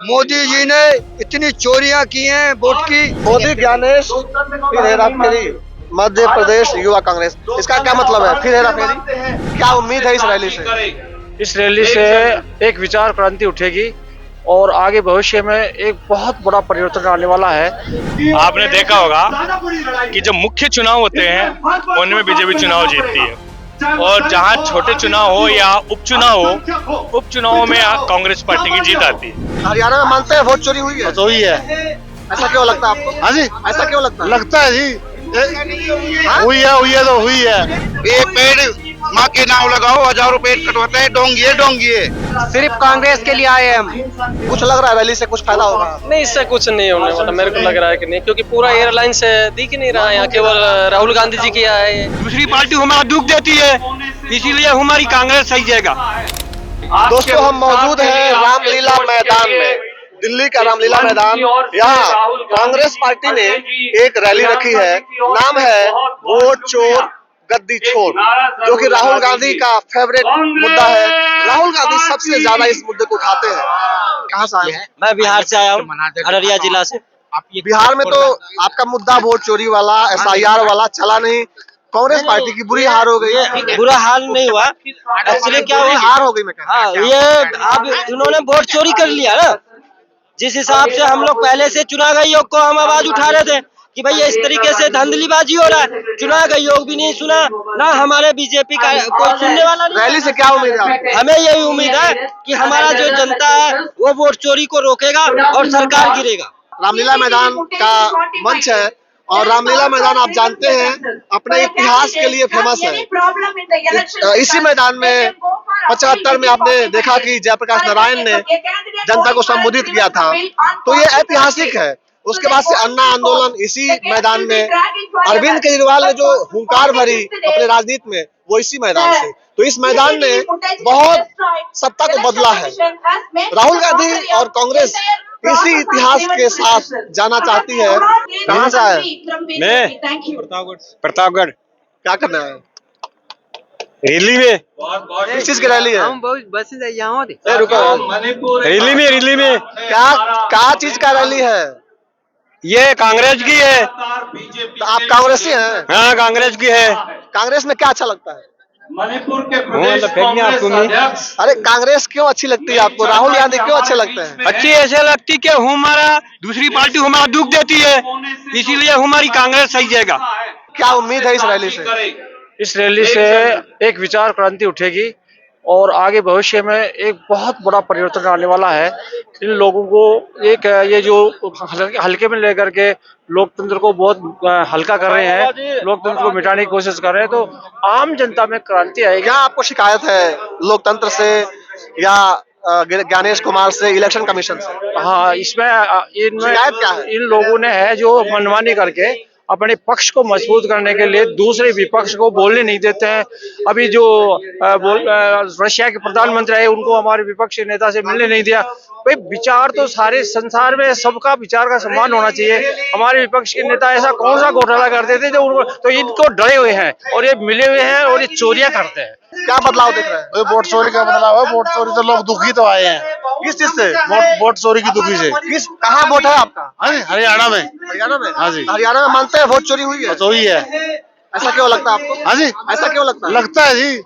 मोदी जी ने इतनी चोरियां की हैं वोट की। मोदी ज्ञानेश फिर हेरा फेरी, मध्य प्रदेश युवा कांग्रेस, इसका क्या मतलब है? फिर हेरा फेरी, क्या उम्मीद है इस रैली से? इस रैली से एक विचार क्रांति उठेगी और आगे भविष्य में एक बहुत बड़ा परिवर्तन आने वाला है। आपने देखा होगा कि जब मुख्य चुनाव होते हैं उनमें बीजेपी चुनाव जीतती है, और जहां छोटे चुनाव हो या उपचुनाव हो, उपचुनावों में कांग्रेस पार्टी की जीत आती है। हरियाणा में मानते हैं वोट चोरी हुई है? तो ही है। ऐसा क्यों लगता है आपको? हाँ जी, ऐसा क्यों लगता है? लगता है जी। हुई है तो हुई है। एक पेड़ माँ के नाम लगाओ, 1000 रुपए कटवाते हैं, डोंगिए। सिर्फ कांग्रेस के लिए आए हम। कुछ लग रहा है रैली से कुछ फायदा होगा? नहीं, इससे कुछ नहीं होने वाला, मेरे को लग रहा है कि नहीं, क्योंकि पूरा एयरलाइन से दिख नहीं रहा है, यहाँ केवल राहुल गांधी जी की आए। दूसरी पार्टी हमारा दुख देती है, इसीलिए हमारी कांग्रेस सही जाएगा। दोस्तों, हम मौजूद हैं रामलीला मैदान में, दिल्ली का रामलीला मैदान। यहाँ कांग्रेस पार्टी ने एक रैली रखी है, नाम है वोट चोर गद्दी छोड़, जो कि राहुल गांधी का फेवरेट मुद्दा है। राहुल गांधी सबसे ज्यादा इस मुद्दे को उठाते हैं। कहाँ से आए हैं? मैं बिहार से आया हूँ, अररिया जिला से। बिहार में तो आपका मुद्दा वोट चोरी वाला, SIR वाला चला नहीं। कांग्रेस पार्टी की बुरी हार हो गई है। बुरा हाल नहीं हुआ, एक्चुअली क्या बुरी हुआ, हार हो गई। मैं कह रहा हूं। ये अब इन्होंने वोट चोरी कर लिया ना। जिस हिसाब से हम लोग पहले से चुनाव आयोग को हम आवाज उठा रहे थे कि भैया इस तरीके से धांधलीबाजी हो रहा है, चुनाव आयोग भी नहीं सुना, ना हमारे बीजेपी का कोई सुनने वाला नहीं। रैली से क्या उम्मीद है आपको? हमें यही उम्मीद है कि हमारा जो जनता है वो वोट चोरी को रोकेगा और सरकार गिरेगा। रामलीला मैदान का मंच है, और रामलीला मैदान आप जानते हैं अपने इतिहास के लिए फेमस है। इसी मैदान में 75 में आपने देखा कि जयप्रकाश नारायण ने जनता को संबोधित किया था, तो ये ऐतिहासिक है। उसके बाद से अन्ना आंदोलन इसी मैदान में, अरविंद केजरीवाल ने जो हुंकार भरी अपने राजनीति में वो इसी मैदान से। तो इस मैदान ने बहुत सत्ता को बदला है। राहुल गांधी और कांग्रेस इसी इतिहास के साथ जाना चाहती है। कहाँ से आए? मैं प्रतापगढ़। क्या करना है? रैली में किस चीज की रैली है? रैली में क्या चीज का रैली है? ये कांग्रेस की है। तो आप कांग्रेसी हैं? हाँ, कांग्रेस की है। कांग्रेस में क्या अच्छा लगता है? आपको नहीं? अरे कांग्रेस क्यों अच्छी लगती है आपको? राहुल गांधी क्यों अच्छे लगते हैं? अच्छी ऐसे लगती कि हमारा दूसरी पार्टी हमारा दुख देती है, इसीलिए हमारी कांग्रेस सही जाएगा। क्या उम्मीद है इस रैली से? इस रैली से एक विचार क्रांति उठेगी और आगे भविष्य में एक बहुत बड़ा परिवर्तन आने वाला है। इन लोगों को एक ये जो हल्के में लेकर के लोकतंत्र को बहुत हल्का कर रहे हैं, लोकतंत्र को मिटाने की कोशिश कर रहे हैं, तो आम जनता में क्रांति आएगी। क्या आपको शिकायत है लोकतंत्र से या ज्ञानेश कुमार से, इलेक्शन कमीशन से? हाँ, इसमें शिकायत क्या है? इन लोगों ने है जो मनमानी करके अपने पक्ष को मजबूत करने के लिए दूसरे विपक्ष को बोलने नहीं देते हैं। अभी जो रशिया के प्रधानमंत्री है उनको हमारे विपक्षी नेता से मिलने नहीं दिया। भाई, विचार तो सारे संसार में सबका विचार का सम्मान होना चाहिए। हमारे विपक्ष के नेता ऐसा कौन सा घोटाला करते थे जो उनको, तो इनको डरे हुए हैं और ये मिले हुए हैं और ये चोरियां करते हैं। क्या बदलाव दिख रहा है? वोट चोरी का बदलाव है। वोट चोरी से लोग दुखी तो आए हैं। किस चीज से? वोट चोरी की दुखी से। कहाँ वोट है आपका? हाँ जी, हरियाणा में। हरियाणा में? हाँ जी। हरियाणा में मानते हैं वोट चोरी हुई है? तो हुई है। ऐसा क्यों लगता है आपको? हाँ जी, ऐसा क्यों लगता है? लगता है जी।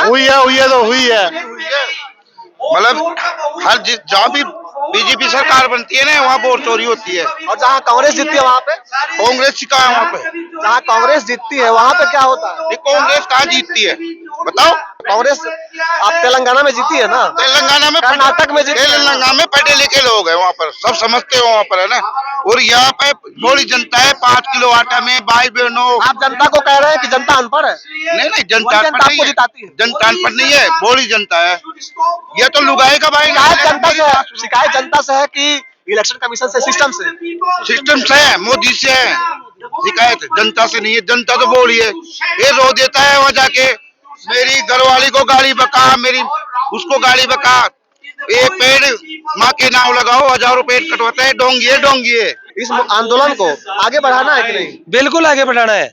हुई है तो हुई है। मतलब जहाँ भी बीजेपी सरकार बनती है ना, वहाँ वोट चोरी होती है। और जहाँ कांग्रेस जीतती है वहाँ पे? कांग्रेस की कहाँ है वहाँ पे? जहाँ कांग्रेस जीतती है वहाँ पे क्या होता है? ये कांग्रेस कहाँ जीतती है बताओ? कांग्रेस आप तेलंगाना में जीती है ना? तेलंगाना में, कर्नाटक में जीती है। तेलंगाना में पढ़े लिखे लोग हैं, वहाँ पर सब समझते हो वहाँ पर, है ना। और यहाँ पे थोड़ी जनता है, 5 किलो आटा में भाई बहनों। आप जनता को कह रहे हैं कि जनता अनपढ़ है? नहीं, जनता अनपढ़ नहीं आपको जिताती है। जनता अनपढ़ नहीं है, बोली जनता है। ये तो लुगाएगा भाई। शिकायत जनता से है कि इलेक्शन कमीशन से, सिस्टम सिस्टम से है, मोदी से है। शिकायत जनता से नहीं है। जनता तो बोली है, ये रो देता है वहाँ जाके, मेरी घरवाली को गाड़ी बका, मेरी उसको गाड़ी बका। एक पेड़ माँ के नाम लगाओ, 1000 रुपए कटवाते हैं, डोंगिए। इस आंदोलन को आगे बढ़ाना है कि नहीं? बिल्कुल आगे बढ़ाना है।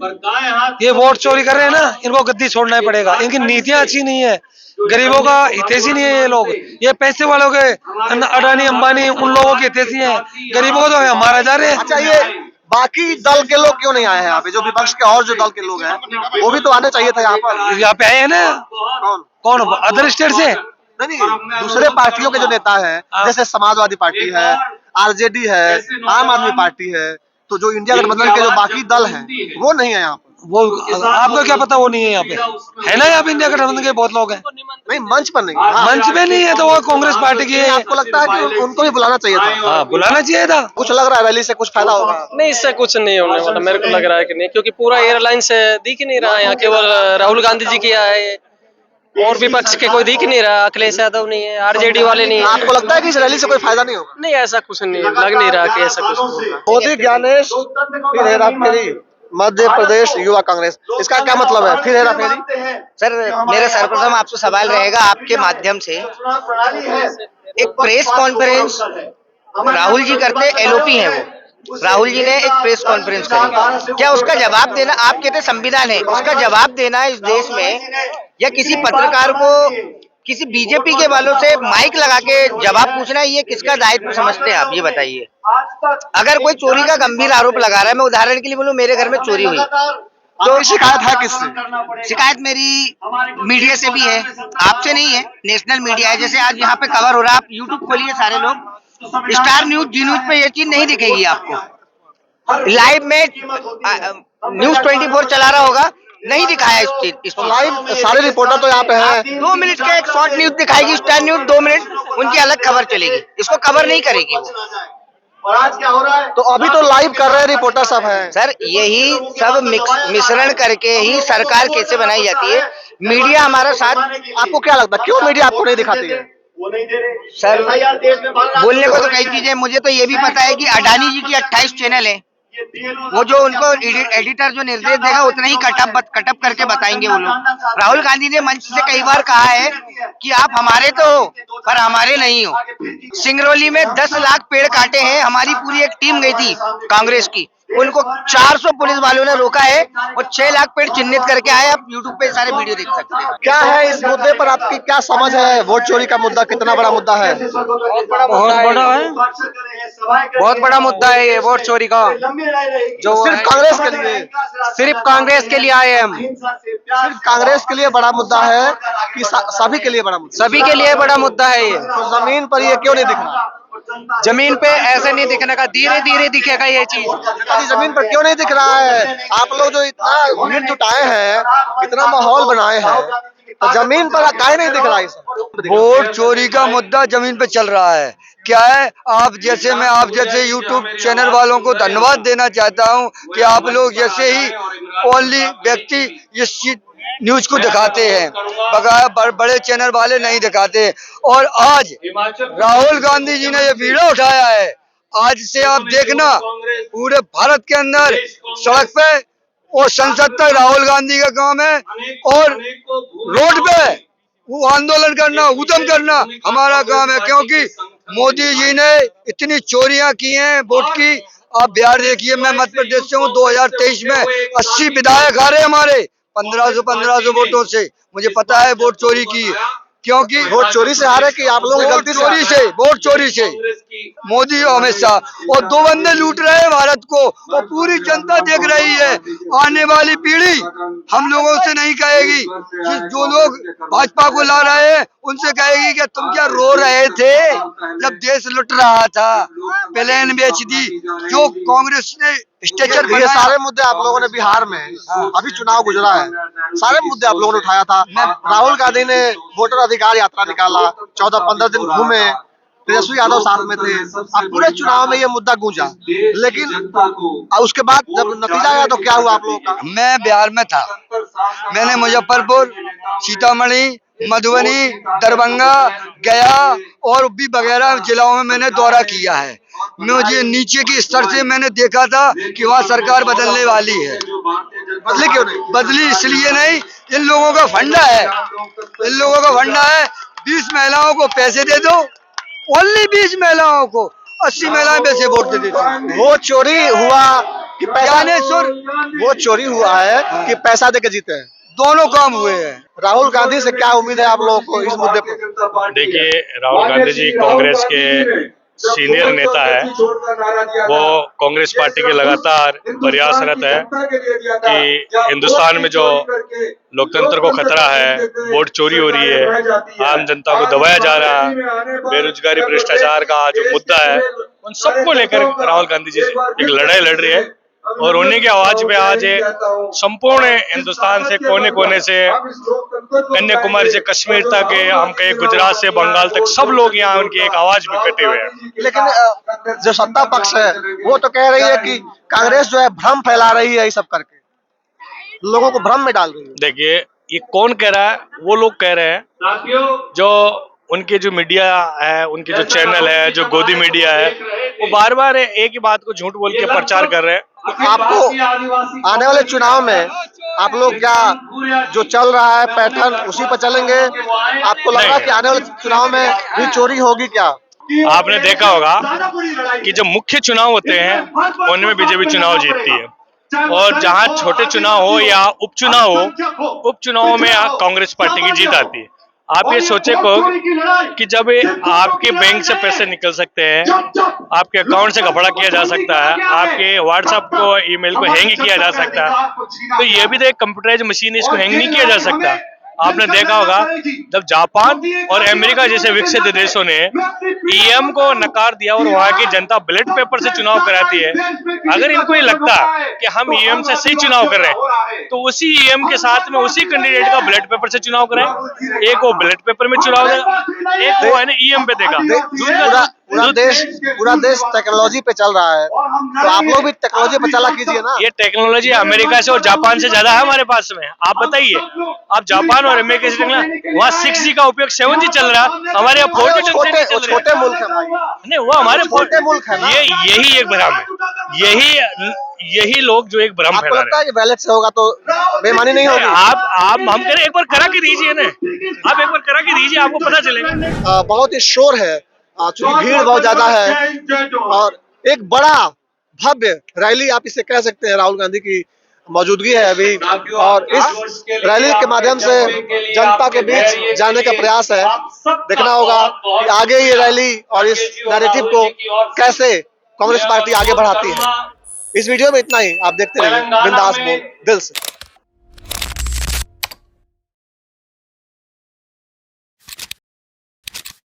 ये वोट चोरी कर रहे हैं ना, इनको गद्दी छोड़ना ही पड़ेगा। इनकी नीतियां अच्छी नहीं है, गरीबों का हितैषी नहीं है ये लोग, ये पैसे वालों के अडानी अंबानी उन लोगों के हितैषी हैं, गरीबों को तो हमारा जा रहे हैं। अच्छा, ये बाकी दल के लोग क्यों नहीं आए हैं यहाँ पे? जो विपक्ष के और जो दल के लोग हैं वो भी तो आने चाहिए था यहाँ पर। यहाँ पे आए हैं ना, कौन कौन अदर स्टेट से? नहीं, दूसरे पार्टियों के जो नेता हैं, जैसे समाजवादी पार्टी है, आरजेडी है, आम आदमी पार्टी है, तो जो इंडिया गठबंधन के जो बाकी दल हैं वो नहीं है यहाँ पर। वो आपको क्या पता वो नहीं है यहाँ पे? है ना, यहाँ पे इंडिया गठबंधन के बहुत लोग हैं। नहीं, मंच पर नहीं। हाँ। मंच में नहीं है तो वो कांग्रेस पार्टी की है। आपको लगता है कि उनको भी बुलाना चाहिए था? हाँ, बुलाना चाहिए था। कुछ लग रहा है रैली से कुछ फायदा होगा? नहीं, इससे कुछ नहीं होने वाला, मेरे को लग रहा है कि नहीं, क्योंकि पूरा एयरलाइन से दिख ही नहीं रहा है यहाँ, केवल राहुल गांधी जी की है और विपक्ष के कोई दिख नहीं रहा, अखिलेश यादव नहीं है, आरजेडी वाले नहीं है। आपको लगता है कि इस रैली से कोई फायदा नहीं होगा? नहीं, ऐसा कुछ नहीं, लग नहीं रहा कि ऐसा कुछ होगा। मोदी ज्ञानेश फिर हेराफेरी, मध्य प्रदेश युवा कांग्रेस, इसका क्या मतलब है? फिर हेराफेरी? सर, मेरा सर्वप्रथम आपसे सवाल रहेगा आपके माध्यम से, एक प्रेस कॉन्फ्रेंस राहुल जी करते, एलओपी है वो, राहुल जी ने एक प्रेस कॉन्फ्रेंस करी, क्या उसका जवाब देना, आप कहते संविधान है, उसका जवाब देना इस देश में, या किसी पत्रकार को किसी बीजेपी के वालों से माइक लगा के जवाब पूछना, ये किसका दायित्व समझते हैं आप, ये बताइए। अगर कोई चोरी का गंभीर आरोप लगा रहा है, मैं उदाहरण के लिए बोलूं, मेरे घर में चोरी हुई, तो शिकायत है किससे? शिकायत मेरी मीडिया से भी है, आपसे नहीं है, नेशनल मीडिया है। जैसे आज यहाँ पे कवर हो रहा है, आप यूट्यूब खोलिए सारे लोग, स्टार न्यूज, जी न्यूज पे ये चीज नहीं दिखेगी आपको। लाइव में न्यूज 24 चला रहा होगा, नहीं दिखाया इस चीज। लाइव सारे रिपोर्टर तो यहाँ पे हैं। 2 मिनट का एक शॉर्ट न्यूज दिखाएगी स्टार न्यूज, 2 मिनट उनकी अलग खबर चलेगी, इसको कवर नहीं करेगी वो। तो अभी तो लाइव कर रहे हैं, रिपोर्टर सब हैं। सर, यही सब मिश्रण करके ही सरकार कैसे बनाई जाती है। मीडिया हमारा साथ, आपको क्या लगता है क्यों मीडिया आपको नहीं दिखाती है? सर, बोलने को तो कई चीजें, मुझे तो ये भी पता है कि अडानी जी की 28 चैनल है, वो जो उनको एडिटर जो निर्देश देगा उतना ही कटअप करके बताएंगे वो लोग। राहुल गांधी ने मंच से कई बार कहा है कि आप हमारे तो हो पर हमारे नहीं हो। सिंगरौली में 10 लाख पेड़ काटे हैं, हमारी पूरी एक टीम गई थी कांग्रेस की, उनको 400 पुलिस वालों ने रोका है और 6 लाख पेड़ चिन्हित करके आए। आप यूट्यूब पे सारे वीडियो देख सकते हैं। क्या है इस मुद्दे पर आपकी क्या समझ है? वोट चोरी का मुद्दा कितना बड़ा मुद्दा है? बहुत बड़ा है, बहुत बड़ा मुद्दा है ये वोट चोरी का, जो सिर्फ कांग्रेस के लिए? सिर्फ कांग्रेस के लिए आए हम। सिर्फ कांग्रेस के लिए बड़ा मुद्दा है कि सभी के लिए बड़ा मुद्दा? सभी के लिए बड़ा मुद्दा है ये। तो जमीन पर ये क्यों नहीं दिख रहा? जमीन पे ऐसे नहीं दिखने का, धीरे धीरे दिखेगा ये चीज। जमीन पर क्यों नहीं दिख रहा है? आप लोग जो इतना भीड़ जुटाए हैं, इतना माहौल बनाए हैं, तो जमीन पर काहे नहीं दिख रहा है? वोट चोरी का मुद्दा जमीन पे चल रहा है। क्या है, आप जैसे, मैं आप जैसे यूट्यूब चैनल वालों को धन्यवाद देना चाहता हूं कि आप लोग जैसे ही ओनली व्यक्ति इस न्यूज को दिखाते हैं, बकाया बड़े चैनल वाले नहीं दिखाते। और आज राहुल गांधी जी ने ये वीडियो उठाया है, आज से आप देखना पूरे भारत के अंदर सड़क पे और संसद तक राहुल गांधी का काम है, और रोड पे वो आंदोलन करना, उद्यम करना हमारा काम है। क्योंकि मोदी जी ने इतनी चोरियां की हैं वोट की। आप बिहार देखिए, मैं मध्य प्रदेश से हूँ, 2023 में 80 विधायक हारे हमारे 1500 वोटों से। मुझे पता है वोट चोरी की, क्योंकि वोट चोरी से हारे कि आप लोग गलती से? वोट चोरी से मोदी अमित शाह और 2 बंदे लूट रहे हैं भारत को, और पूरी जनता देख रही है। आने वाली पीढ़ी हम लोगों से नहीं कहेगी, जो लोग भाजपा को ला रहे हैं उनसे कहेगी कि तुम क्या रो रहे थे जब देश लुट रहा था, प्लेन बेच दी। जो कांग्रेस ने स्ट्रेचर, ये सारे मुद्दे आप लोगों ने बिहार में, अभी चुनाव गुजरा है, सारे मुद्दे आप लोगों ने उठाया था। राहुल गांधी ने वोटर अधिकार यात्रा निकाला, 14-15 दिन घूमे, तेजस्वी यादव साथ में थे, अब पूरे चुनाव में ये मुद्दा गूंजा, लेकिन उसके बाद जब नतीजा आया तो क्या हुआ आप लोगों का? मैं बिहार में था, मैंने मुजफ्फरपुर, सीतामढ़ी, मधुबनी, दरभंगा, गया और भी वगैरह जिलों में मैंने दौरा किया है। मुझे नीचे की स्तर से मैंने देखा था कि वहाँ सरकार बदलने वाली है। बदली क्यों नहीं? बदली इसलिए नहीं, इन लोगों का फंडा है, इन लोगों का फंडा है। 20 महिलाओं को पैसे दे दो, ओनली 20 महिलाओं को, 80 महिलाएं वैसे वोट दे देती। वो चोरी हुआ कि पैसा? वो चोरी हुआ है कि पैसा देके जीते हैं? दोनों काम हुए हैं। राहुल गांधी से क्या उम्मीद है आप लोगों को इस मुद्दे पर? देखिए, राहुल गांधी जी कांग्रेस के सीनियर नेता है। वो कांग्रेस पार्टी के लगातार प्रयासरत है कि हिंदुस्तान में जो लोकतंत्र को खतरा है, वोट चोरी हो रही है, आम जनता को दबाया जा रहा है, बेरोजगारी भ्रष्टाचार का जो मुद्दा है, उन सबको लेकर राहुल गांधी जी एक लड़ाई लड़ रही है। और उन्हीं की आवाज पे आज संपूर्ण हिंदुस्तान से कोने कोने से, कन्याकुमारी से कश्मीर तक, हम कहे गुजरात से बंगाल तक, सब लोग यहाँ उनकी एक आवाज में कटे हुए हैं। लेकिन जो सत्ता पक्ष है वो तो कह रही है कि कांग्रेस जो है भ्रम फैला रही है, ये सब करके लोगों को भ्रम में डाल रही है। देखिए, ये कौन कह रहा है? वो लोग कह रहे हैं जो उनके जो मीडिया है, उनके जो चैनल है, जो गोदी मीडिया है, वो बार बार एक ही बात को झूठ बोल के प्रचार कर रहे हैं। आपको आने वाले चुनाव में आप लोग क्या जो चल रहा है पैटर्न उसी पर चलेंगे? आपको लग रहा है कि आने वाले चुनाव में भी चोरी होगी क्या? आपने देखा होगा कि जब मुख्य चुनाव होते हैं उनमें बीजेपी चुनाव जीतती है, और जहां छोटे चुनाव हो या उपचुनाव हो, उपचुनाव में कांग्रेस पार्टी की जीत आती है। आप ये सोचे को कि जब आपके बैंक से पैसे निकल सकते हैं, आपके अकाउंट से घपला किया जा सकता है, आपके व्हाट्सएप को, ईमेल को हैंग किया जा सकता है, तो ये भी तो एक कंप्यूटराइज मशीन है, इसको हैंग नहीं किया जा सकता। आपने देखा होगा जब जापान और अमेरिका जैसे विकसित देशों ने ईएम को नकार दिया और वहां की जनता बैलेट पेपर से चुनाव कराती है, अगर इनको ये लगता कि हम ईएम से सही चुनाव कर रहे हैं तो उसी ईएम के साथ में उसी कैंडिडेट का बैलेट पेपर से चुनाव कराएं। एक वो बैलेट पेपर में चुनाव देगा, एक वो है ना ईएम पे देगा। पूरा देश टेक्नोलॉजी पे चल रहा है, तो आप लोग भी टेक्नोलॉजी पे चला कीजिए ना। ये टेक्नोलॉजी अमेरिका से और जापान से ज्यादा है हमारे पास में। आप बताइए, आप जापान और अमेरिका से वहाँ 6G का उपयोग 7G चल रहा है, हमारे यहाँ 4G चल रहा है। छोटे मुल्क है भाई, नहीं वो हमारे छोटे मुल्क है ना। यही एक भ्रम है, यही लोग जो एक भ्रम फैला रहे हैं। आपको लगता है कि बैलेट से होगा तो बेईमानी नहीं होगी? आप हम कह रहे एक बार करा के दीजिए ना, आप एक बार करा के दीजिए, आपको पता चलेगा। बहुत ही शोर है, चूंकि भीड़ बहुत ज्यादा है, और एक बड़ा भव्य रैली आप इसे कह सकते हैं राहुल गांधी की मौजूदगी है अभी, और इस रैली के माध्यम से जनता के बीच जाने का प्रयास है। देखना होगा कि आगे ये रैली और इस नैरेटिव को कैसे कांग्रेस पार्टी आगे बढ़ाती है। इस वीडियो में इतना ही, आप देखते रहिए बिंदास बोल दिल से।